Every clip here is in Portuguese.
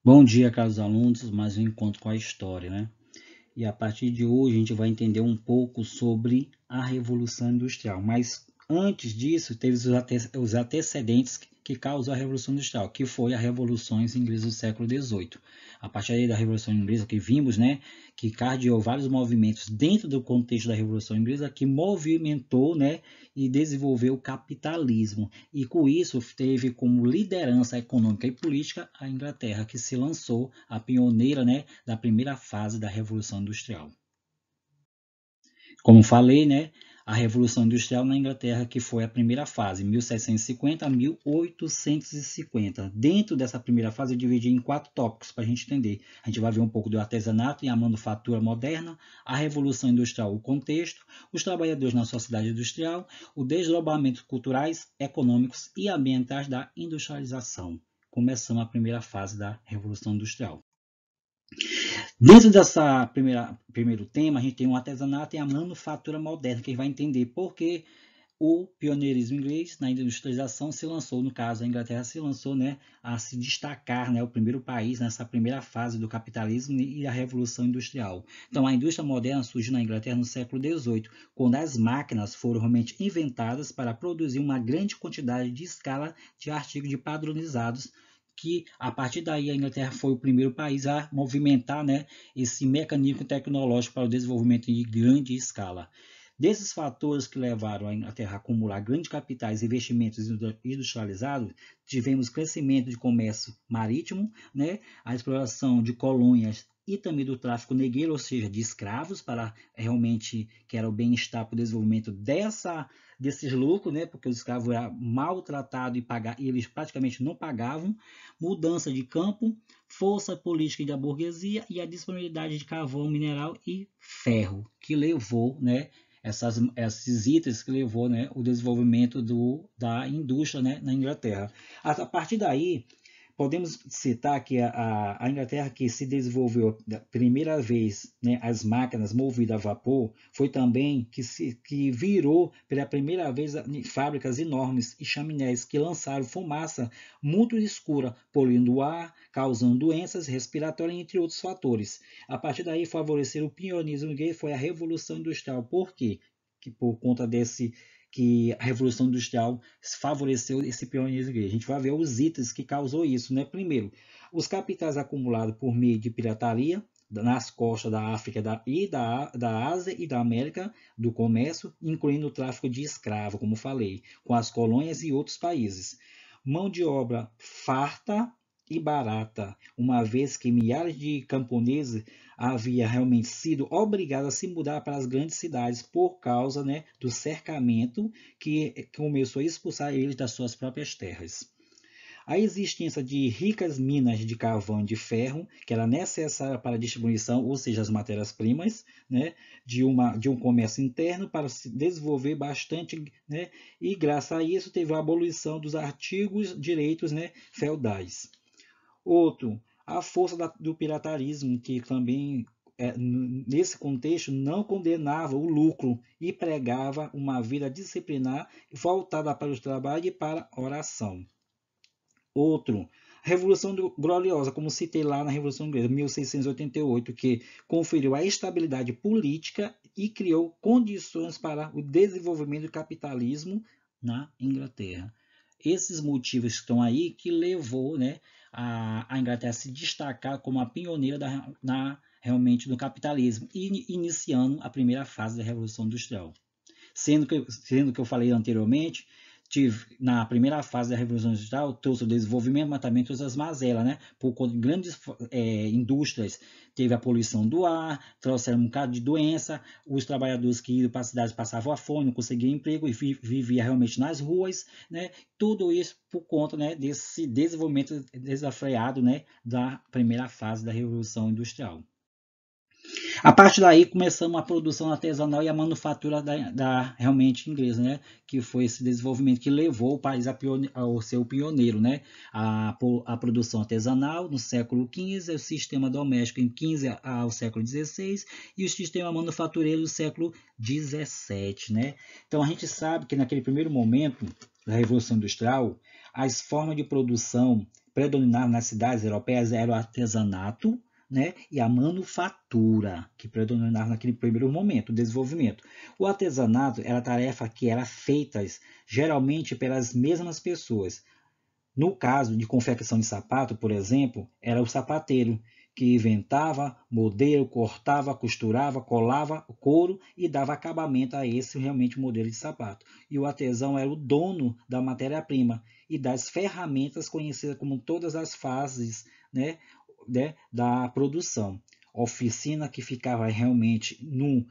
Bom dia, caros alunos, mais um encontro com a história, né? E a partir de hoje a gente vai entender um pouco sobre a Revolução Industrial. Mas antes disso, teve os antecedentes que causam a Revolução Industrial, que foi a Revoluções Inglesas do século XVIII. A partir aí da Revolução Inglesa que vimos, né, que cardeou vários movimentos dentro do contexto da Revolução Inglesa, que movimentou, né, e desenvolveu o capitalismo. E com isso teve como liderança econômica e política a Inglaterra, que se lançou a pioneira, né, da primeira fase da Revolução Industrial. Como falei, né, a Revolução Industrial na Inglaterra, que foi a primeira fase, 1750 a 1850. Dentro dessa primeira fase, eu dividi em 4 tópicos para a gente entender. A gente vai ver um pouco do artesanato e a manufatura moderna, a Revolução Industrial, o contexto, os trabalhadores na sociedade industrial, o desdobramento culturais, econômicos e ambientais da industrialização. Começamos a primeira fase da Revolução Industrial. Dentro dessa primeiro tema, a gente tem o artesanato e a manufatura moderna, que a gente vai entender por que o pioneirismo inglês na industrialização se lançou, no caso, a Inglaterra se lançou, né, a se destacar, né, o primeiro país nessa primeira fase do capitalismo e a Revolução Industrial. Então, a indústria moderna surgiu na Inglaterra no século XVIII, quando as máquinas foram realmente inventadas para produzir uma grande quantidade de escala de artigos de padronizados, que a partir daí a Inglaterra foi o primeiro país a movimentar, né, esse mecanismo tecnológico para o desenvolvimento em grande escala. Desses fatores que levaram a Inglaterra a acumular grandes capitais e investimentos industrializados, tivemos crescimento de comércio marítimo, né, a exploração de colônias e também do tráfico negreiro, ou seja, de escravos, para realmente que era o bem-estar para o desenvolvimento desses lucros, né, porque os escravos eram maltratados e eles praticamente não pagavam, mudança de campo, força política da burguesia e a disponibilidade de carvão mineral e ferro, que levou, né, esses itens que levou, né, o desenvolvimento da indústria, né, na Inglaterra. A partir daí, podemos citar que a Inglaterra, que se desenvolveu da primeira vez, né, as máquinas movidas a vapor, foi também que virou pela primeira vez fábricas enormes e chaminés que lançaram fumaça muito escura, poluindo o ar, causando doenças respiratórias, entre outros fatores. A partir daí, favorecer o pioneirismo gay foi a Revolução Industrial. Por quê? Que por conta que a Revolução Industrial favoreceu esse pioneirismo gay. A gente vai ver os itens que causou isso, né? Primeiro, os capitais acumulados por meio de pirataria nas costas da África da Ásia e da América do comércio, incluindo o tráfico de escravo, como falei, com as colônias e outros países. Mão de obra farta e barata, uma vez que milhares de camponeses haviam realmente sido obrigados a se mudar para as grandes cidades por causa, né, do cercamento que começou a expulsar eles das suas próprias terras. A existência de ricas minas de carvão e de ferro, que era necessária para a distribuição, ou seja, as matérias-primas, né, de um comércio interno para se desenvolver bastante, né, e graças a isso teve a abolição dos artigos direitos, né, feudais. Outro, a força do piratarismo, que também, nesse contexto, não condenava o lucro e pregava uma vida disciplinar voltada para o trabalho e para a oração. Outro, Revolução Gloriosa, como citei lá na Revolução Inglesa, 1688, que conferiu a estabilidade política e criou condições para o desenvolvimento do capitalismo na Inglaterra. Esses motivos estão aí que levou, né, a Inglaterra a se destacar como a pioneira realmente do capitalismo, iniciando a primeira fase da Revolução Industrial. Sendo que eu falei anteriormente, na primeira fase da Revolução Industrial, trouxe o desenvolvimento, mas também trouxe as mazelas, né? Por conta de grandes indústrias, teve a poluição do ar, trouxeram um bocado de doença, os trabalhadores que iam para as cidades passavam a fome, não conseguiam emprego e viviam realmente nas ruas, né? Tudo isso por conta, né, desse desenvolvimento desenfreado, né, da primeira fase da Revolução Industrial. A partir daí começamos a produção artesanal e a manufatura realmente inglesa, né? Que foi esse desenvolvimento que levou o país ao ser o pioneiro, né? A produção artesanal no século XV, o sistema doméstico em XV ao século XVI e o sistema manufatureiro do século XVII, né? Então a gente sabe que naquele primeiro momento da Revolução Industrial, as formas de produção predominavam nas cidades europeias era o artesanato, né, e a manufatura, que predominavam naquele primeiro momento, o desenvolvimento. O artesanato era tarefa que era feita geralmente pelas mesmas pessoas. No caso de confecção de sapato, por exemplo, era o sapateiro que inventava modelo, cortava, costurava, colava o couro e dava acabamento a esse realmente modelo de sapato. E o artesão era o dono da matéria-prima e das ferramentas conhecidas como todas as fases, né, da produção. Oficina que ficava realmente no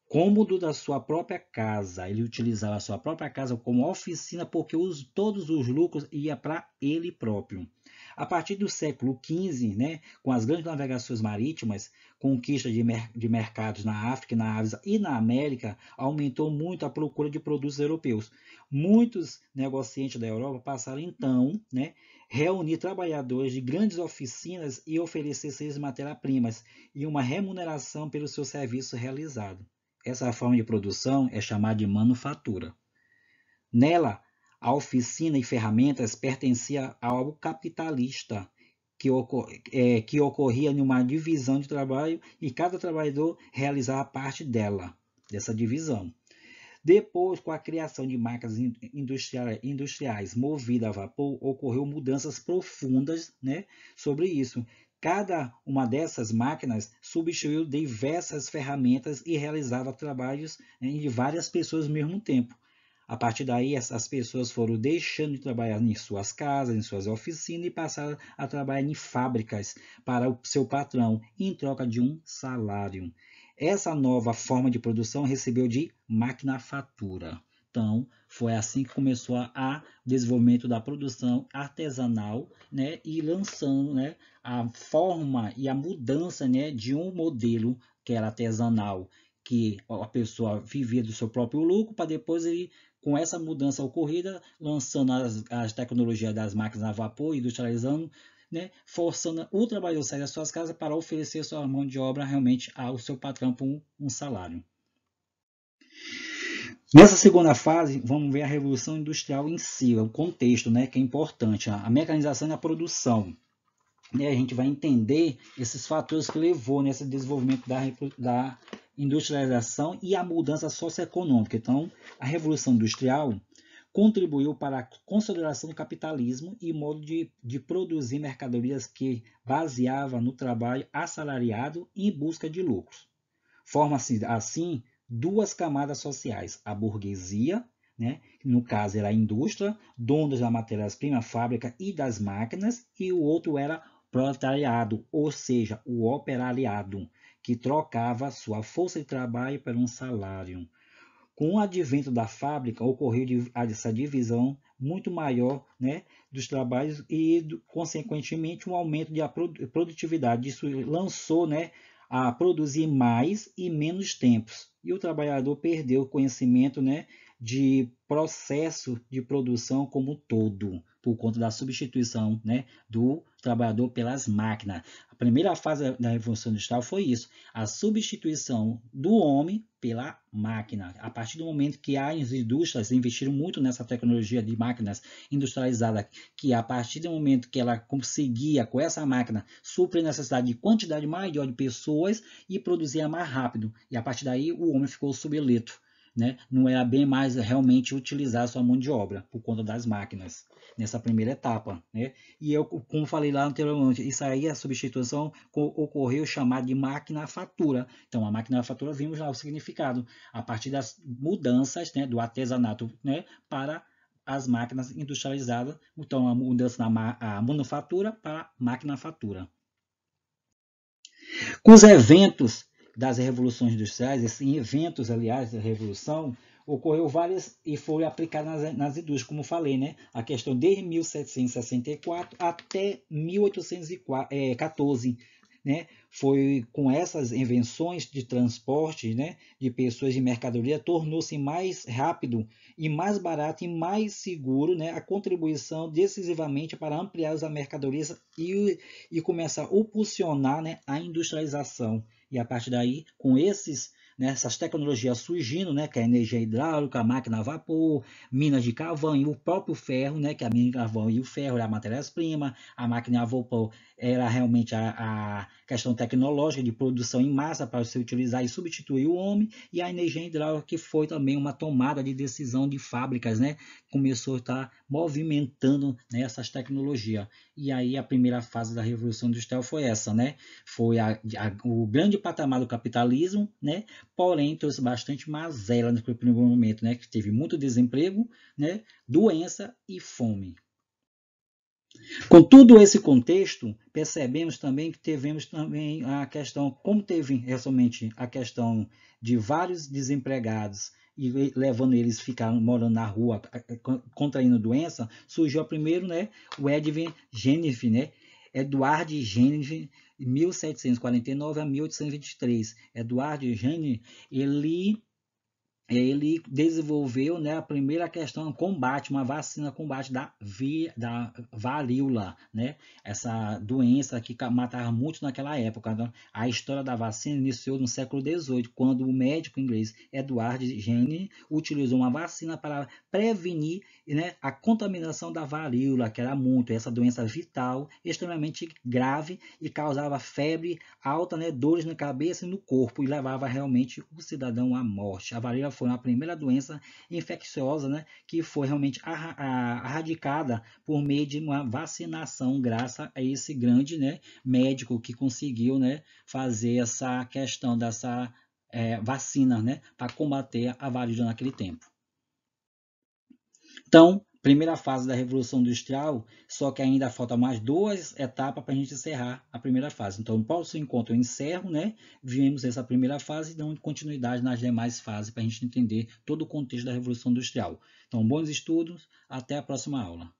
cômodo da sua própria casa. Ele utilizava a sua própria casa como oficina porque todos os lucros iam para ele próprio. A partir do século XV, né, com as grandes navegações marítimas, conquista de mercados na África, na Ásia e na América, aumentou muito a procura de produtos europeus. Muitos negociantes da Europa passaram então, né, reunir trabalhadores de grandes oficinas e oferecer seus matérias-primas e uma remuneração pelo seu serviço realizado. Essa forma de produção é chamada de manufatura. Nela, a oficina e ferramentas pertencia ao capitalista, que ocorria em uma divisão de trabalho e cada trabalhador realizava parte dessa divisão. Depois, com a criação de máquinas industriais movidas a vapor, ocorreu mudanças profundas, né, sobre isso. Cada uma dessas máquinas substituiu diversas ferramentas e realizava trabalhos, né, de várias pessoas ao mesmo tempo. A partir daí, essas pessoas foram deixando de trabalhar em suas casas, em suas oficinas e passaram a trabalhar em fábricas para o seu patrão, em troca de um salário. Essa nova forma de produção recebeu de maquinafatura. Então, foi assim que começou o desenvolvimento da produção artesanal, né, e lançando, né, a forma e a mudança, né, de um modelo que era artesanal, que a pessoa vivia do seu próprio lucro, para depois ele, com essa mudança ocorrida, lançando as tecnologias das máquinas a vapor, industrializando, né, forçando o trabalhador a sair das suas casas para oferecer sua mão de obra realmente ao seu patrão por um salário. Nessa segunda fase, vamos ver a Revolução Industrial em si, o contexto, né, que é importante, a mecanização e a produção. A gente vai entender esses fatores que levou nesse desenvolvimento da industrialização e a mudança socioeconômica. Então, a Revolução Industrial contribuiu para a consolidação do capitalismo e modo de produzir mercadorias que baseava no trabalho assalariado em busca de lucros. Forma-se assim duas camadas sociais, a burguesia, né, que no caso era a indústria, donos das matérias-primas, fábrica e das máquinas, e o outro era proletariado, ou seja, o operariado, que trocava sua força de trabalho por um salário. Com o advento da fábrica, ocorreu essa divisão muito maior, né, dos trabalhos e, consequentemente, um aumento de produtividade. Isso lançou, né, a produzir mais e menos tempos. E o trabalhador perdeu o conhecimento, né, de processo de produção como um todo, por conta da substituição, né, do trabalhador pelas máquinas. A primeira fase da Revolução Industrial foi isso, a substituição do homem pela máquina. A partir do momento que as indústrias investiram muito nessa tecnologia de máquinas industrializadas, que a partir do momento que ela conseguia, com essa máquina, suprir a necessidade de quantidade maior de pessoas e produzia mais rápido. E a partir daí o homem ficou obsoleto, né? Não era bem mais realmente utilizar a sua mão de obra por conta das máquinas nessa primeira etapa, né? E eu, como falei lá anteriormente, isso aí, a substituição ocorreu chamada de maquinafatura. Então, a maquinafatura, vimos lá o significado, a partir das mudanças, né, do artesanato, né, para as máquinas industrializadas. Então, a mudança da manufatura para a maquinafatura. Com os eventos das revoluções industriais, esses eventos, aliás, da revolução, ocorreu várias e foram aplicadas nas indústrias, como falei, né? A questão desde 1764 até 1814, né? Foi com essas invenções de transporte, né, de pessoas e mercadoria, tornou-se mais rápido e mais barato e mais seguro, né, a contribuição decisivamente para ampliar as mercadorias e começar a impulsionar, né, a industrialização. E a partir daí, com esses né, essas tecnologias surgindo, né, que é a energia hidráulica, a máquina a vapor, minas de carvão e o próprio ferro, né, que a mina de carvão e o ferro era a matéria-prima, a máquina a vapor era realmente a questão tecnológica de produção em massa para se utilizar e substituir o homem, e a energia hidráulica que foi também uma tomada de decisão de fábricas, né, começou a estar movimentando, né, essas tecnologias. E aí a primeira fase da Revolução Industrial foi essa, né, foi o grande patamar do capitalismo, né, porém trouxe bastante mazela no primeiro momento, né, que teve muito desemprego, né, doença e fome. Com todo esse contexto, percebemos também que tivemos também a questão, como teve realmente a questão de vários desempregados e levando eles a ficar morando na rua, contraindo doença, surgiu primeiro, né, o Edwin Jenner, né, Edward Jenner, 1749 a 1823. Edward Jenner, ele desenvolveu, né, a primeira questão combate, uma vacina combate da varíola, né, essa doença que matava muito naquela época. Né? A história da vacina iniciou no século XVIII, quando o médico inglês Edward Jenner utilizou uma vacina para prevenir, né, a contaminação da varíola, que era muito essa doença vital, extremamente grave e causava febre alta, né, dores na cabeça e no corpo e levava realmente o cidadão à morte. A varíola foi a primeira doença infecciosa, né, que foi realmente erradicada por meio de uma vacinação, graças a esse grande, né, médico que conseguiu, né, fazer essa questão dessa vacina, né, para combater a varíola naquele tempo. Então, primeira fase da Revolução Industrial, só que ainda falta mais 2 etapas para a gente encerrar a primeira fase. Então, no próximo encontro eu encerro, né? Vimos essa primeira fase e damos continuidade nas demais fases para a gente entender todo o contexto da Revolução Industrial. Então, bons estudos, até a próxima aula.